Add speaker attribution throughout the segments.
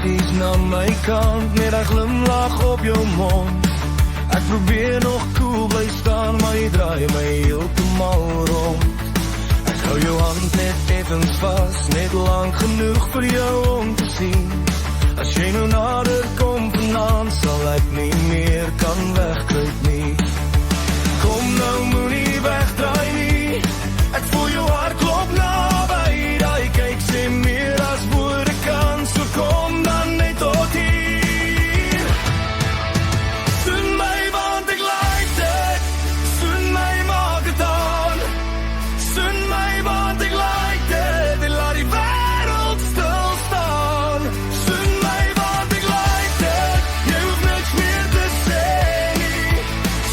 Speaker 1: saggies na my kant met 'n glimlag op jou mond. Ek probeer nog cool bly staan, maar jy draai my heeltemal rond. Ek hou jou hand net effens vas, net lang genoeg vir jou om te sien. As jy nou nader kom vanaand, sal ek nie meer kan wegkruip nie. Kom nou, moenie wegdraai nie, ek voel jou hart klop naby. Daai kyk sê meer as woorde kan, so kom dan net tot hier. Soen my want ek like dit, soen my maak het aan. Soen my want ek like dit, en laat die wêreld stil staan. Soen my want ek like dit, jy hoef niks meer te sê nie.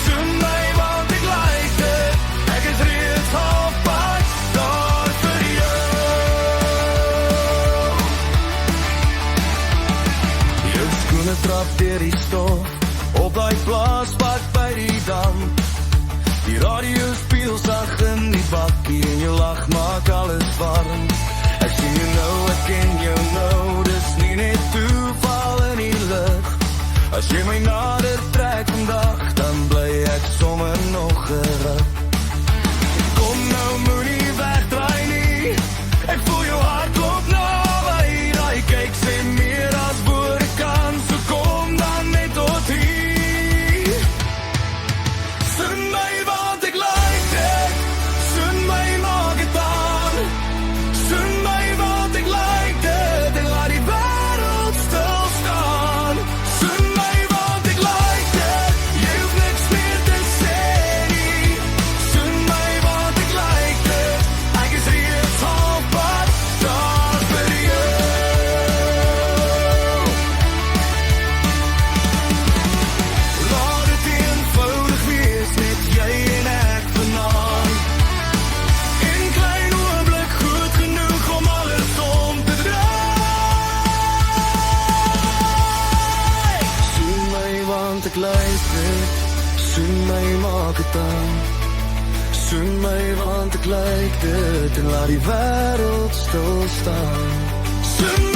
Speaker 1: Soen my want ek like dit, ek is reeds halfpad daar vir jou. Jou skoene trap deur die stof, op daai plaasbak by die dam. Die radio speel sag in die bakkie en jou lach maak alles warm. Ek sien jou nou, ek ken jou nou, dis nie net toeval in die lug. As jy my nader trek vandag, dan bly ek sommer nog gerug. Kom nou, moenie wegdraai nie, ek voel jou hart klop naby. Daai kyk sê meer as woorde kan, so kom dan net tot hier. Soen my want ek like dit, soen my maak het aan. Soen my want ek like dit, en laat die wêreld stil staan. Soen my want ek like dit, jy hoef niks meer te sê nie. Soen my want ek like dit, ek is reeds halfpad daar vir jou. Laat het eenvoudig wees, net jy en ek vanaand. Een klein oomblik goed genoeg om alles om te draai. Soen my want ek like dit, soen my maak het aan. Soen my want ek like dit, en laat die wêreld stil staan. Soen